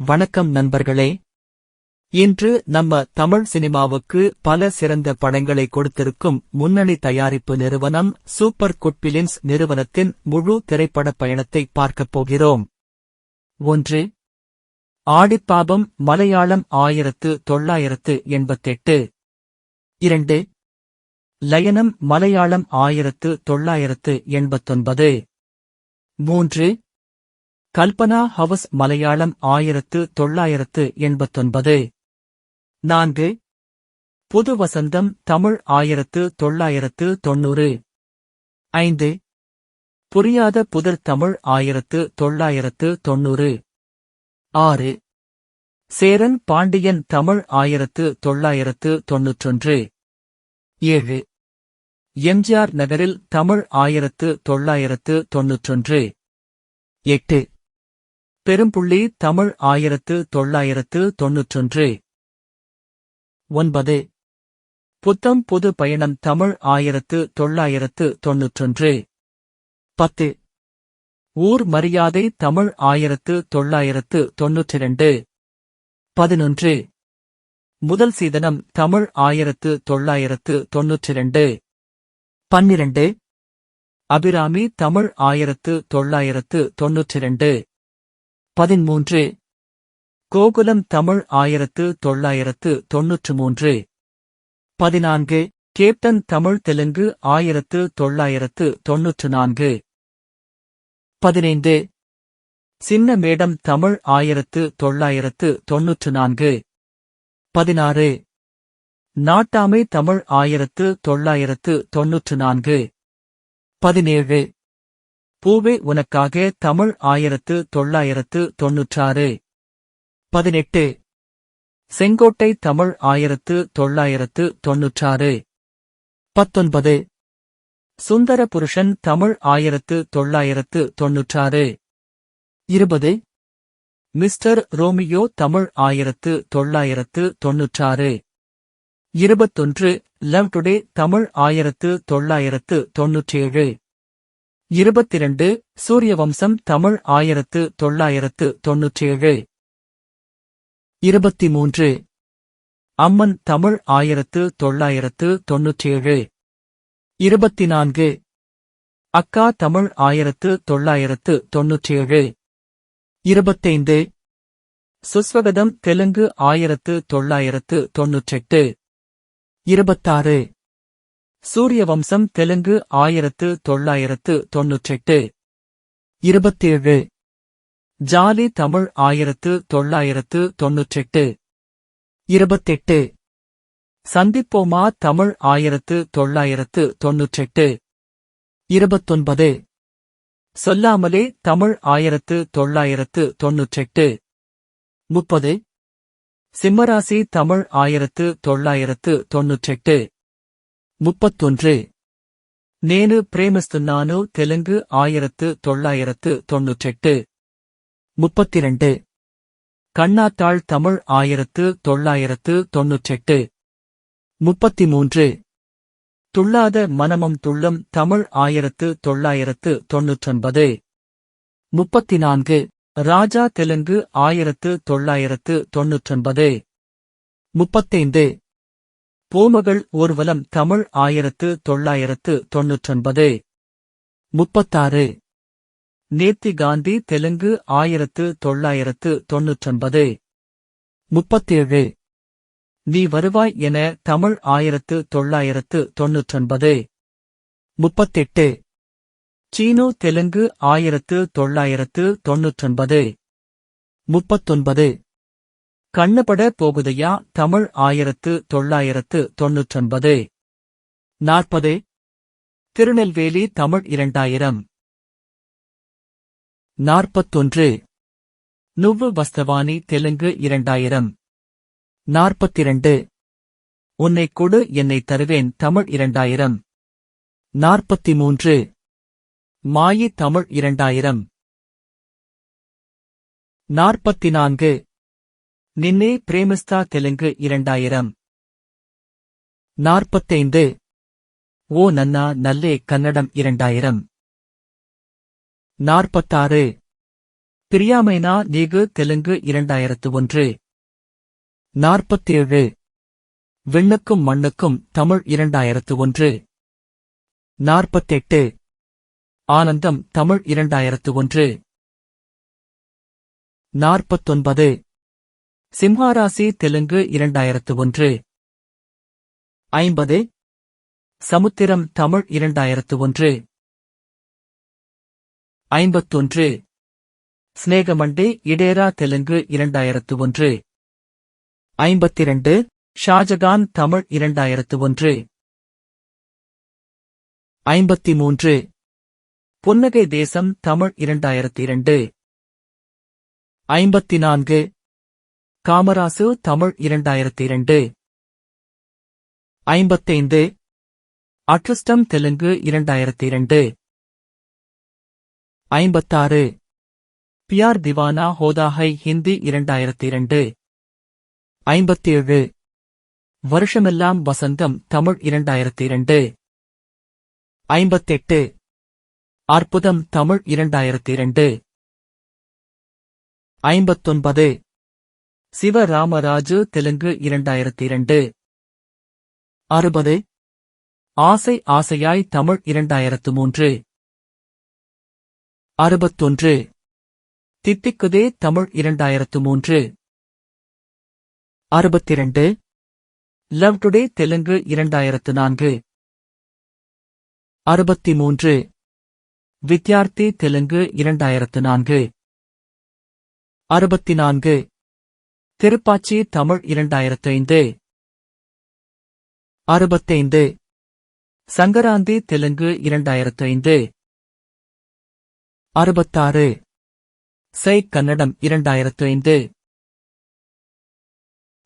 வணக்கம் நண்பர்களே. இன்று நம்ம தமிழ் சினிமாவுக்கு பல சிறந்த படங்களை கொடுத்திருக்கும் முன்னணி தயாரிப்பு நிறுவனம் சூப்பர் குட் பிலிம்ஸ் நிறுவனத்தின் முழு திரைப்படப் பயணத்தை பார்க்கப் போகிறோம். 1. ஆடிப்பாபம் மலையாளம் 1988. 2. லயனம் மலையாளம் 1989. 3. கல்பனா ஹவுஸ் மலையாளம் 1989. 4. புது வசந்தம் தமிழ் 1990. 5. புரியாத புதிர் தமிழ் 1990. 6. சேரன் பாண்டியன் தமிழ் 1991. 7. எம்ஜிஆர் நகரில் தமிழ் 1991. 8. பெரும்புள்ளி தமிழ் 1991. 9. புத்தம் புது பயணம் தமிழ் 1991. 10. ஊர் மரியாதை தமிழ் 1992. 11. முதல் சீதனம் தமிழ் 1992. 12. அபிராமி தமிழ் 1992. 13. கோகுலம் தமிழ் 1993. 14. கேப்டன் தமிழ் தெலுங்கு 1994. 15. சின்ன மேடம் தமிழ் 1994. 16. நாட்டாமை தமிழ் 1994. 17. பூவே உனக்காக தமிழ் 1996. 18. செங்கோட்டை தமிழ் 1996. 19. சுந்தர புருஷன் Tamil 1996. 20. Mister Romeo Tamil 1996. 21. Love today Tamil 1997. 22. Suryavamsam Tamil 1997. 23. அம்மன் தமிழ் 1997. 24. அக்கா தமிழ் 1997. 25. சுஸ்வகதம் தெலுங்கு 1998. 26. சூரியவம்சம் தெலுங்கு 1998. 27. ஜாலி தமிழ் 1998. 28. சந்திப்போமா தமிழ் 1998. 29. சொல்லாமலே தமிழ் 1998. 30. சிம்மராசி தமிழ் 1998. 31. நேனு பிரேமிஸ்துன்னானு தெலுங்கு 1998. 32. கண்ணாத்தாள் தமிழ் 1998. 33. துள்ளாத மனமும் துள்ளும் தமிழ் 1999. 34. ராஜா தெலுங்கு 1999. 35. பூமகள் ஊர்வலம் தமிழ் 1999. 36. நேத்தி காந்தி தெலுங்கு 1999. 37. நீ வருவாய் என தமிழ் 1999. 38. சீனு தெலுங்கு 1999. 39. கண்ணுபட போகுதையா தமிழ் 1999. 40. திருநெல்வேலி தமிழ் 2000. 41. நுவ்வு வஸ்தவானி தெலுங்கு 2000. 42. உன்னை கொடு என்னை தருவேன் தமிழ் 2000. 43. மாயி தமிழ் 2000. 44. நின்னே பிரேமிஸ்தா தெலுங்கு 2000. 45. ஓ நன்னா நல்லே கன்னடம் 2000. 46. பிரியாமைனா நீகு தெலுங்கு 2001 47 விண்ணுக்கும் மண்ணுக்கும் தமிழ் 2001 48 ஆனந்தம் தமிழ் 2001 49 சிம்ஹாராசி தெலுங்கு 2001 50 சமுத்திரம் தமிழ் 2001 51 ஸ்நேகமண்டே இடேரா தெலுங்கு 2001 52 ஷாஜகான் தமிழ் 2001 53 புன்னகை தேசம் தமிழ் 2002 54 காமராசு தமிழ் 2002 55 அட்ருஸ்டம் தெலுங்கு 2002 56 பியார் திவானா ஹோதாஹை ஹிந்தி 2002 57 வருஷமெல்லாம் வசந்தம் தமிழ் 2002 58 அற்புதம் தமிழ் 2002 59 சிவராமராஜு தெலுங்கு 2002 60 ஆசை ஆசையாய் தமிழ் 2003 61 தித்திக்குதே தமிழ் 2003 62 லவ் டுடே தெலுங்கு 2004 63 வித்யார்த்தி தெலுங்கு 2004 64 திருப்பாச்சி தமிழ் 2005 65 சங்கராந்தி தெலுங்கு 2005 66 சை கன்னடம் 2005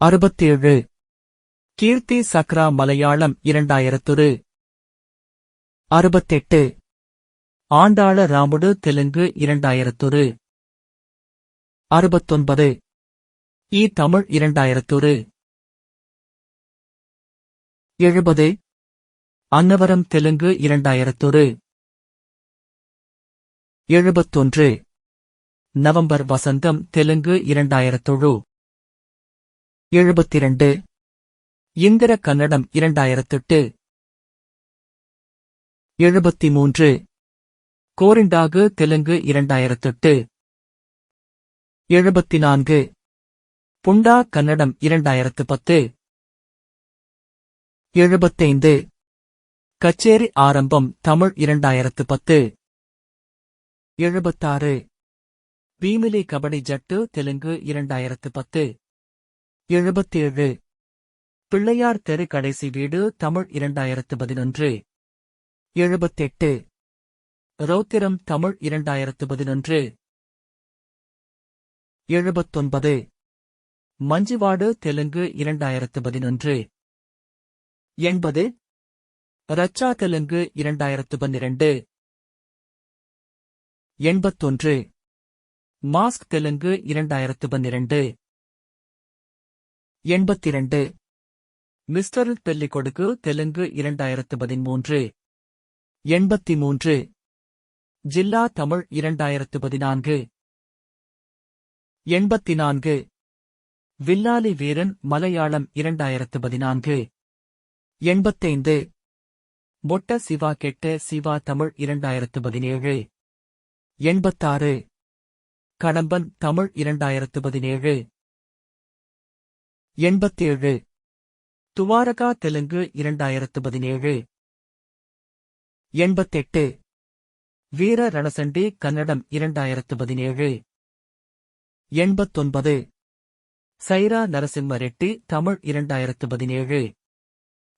67 கீர்த்தி சக்ரா மலையாளம் 2000 68 ஆண்டாள ராமுடு தெலுங்கு 2000 69 ஈ தமிழ் 2000 70 அன்னவரம் தெலுங்கு 2000 71 நவம்பர் வசந்தம் தெலுங்கு 2007 72 இந்திர கன்னடம் 2008 73 கோரிண்டாகு தெலுங்கு 2008 74 புண்டா கன்னடம் 2010 75 கச்சேரி ஆரம்பம் தமிழ் 2010 76 பீமிலி கபடி ஜட்டு தெலுங்கு 2010 77 பிள்ளையார் தெரு கடைசி வீடு தமிழ் 2011 78 ரௌத்திரம் தமிழ் 2011 79 மஞ்சுவாடு தெலுங்கு 2011 80 ரச்சா தெலுங்கு 2012 81 மாஸ்க் தெலுங்கு 2012 82 மிஸ்டர் பெல்லிக்கொடுக்கு தெலுங்கு 2013 83 ஜில்லா தமிழ் 2014 84 வில்லாலி வீரன் மலையாளம் 2014 85 மொட்ட சிவா கெட்ட சிவா தமிழ் 2017 86 கடம்பன் தமிழ் 2017 87 துவாரகா தெலுங்கு 2017 88 வீர ரணசண்டி கன்னடம் 2017 89 சைரா நரசிம்ம ரெட்டி தமிழ் 2017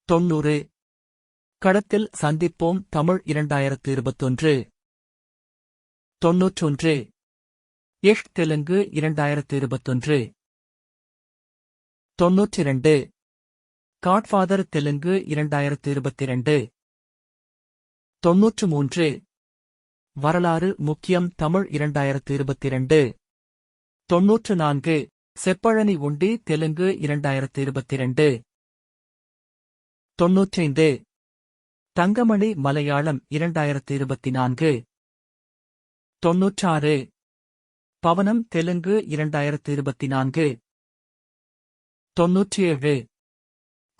90 கடத்தில் சந்திப்போம் தமிழ் 2021 91 எஷ் தெலுங்கு 2021 92 காட்ஃபாதர் தெலுங்கு 2022 93 வரலாறு முக்கியம் தமிழ் 2022 94 செப்பழனி உண்டி தெலுங்கு 2022 95 தங்கமணி மலையாளம் 2024 96 பவனம் தெலுங்கு 2024 97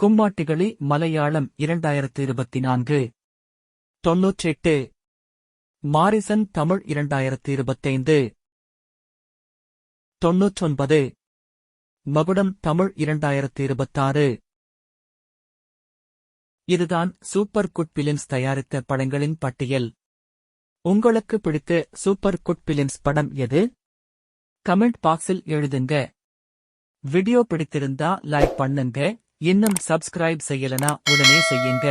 கும்மாட்டிகளி மலையாளம் 2024 98 மாரிசன் தமிழ் 2025 99 மகுடம் தமிழ் 2026 இதுதான் சூப்பர் குட் பிலிம்ஸ் தயாரித்த படங்களின் பட்டியல். உங்களுக்கு பிடித்த சூப்பர் குட் பிலிம்ஸ் படம் எது? கமெண்ட் பாக்ஸில் எழுதுங்க. வீடியோ பிடித்திருந்தா லைக் பண்ணுங்க. இன்னும் சப்ஸ்கிரைப் செய்யலனா உடனே செய்யுங்க.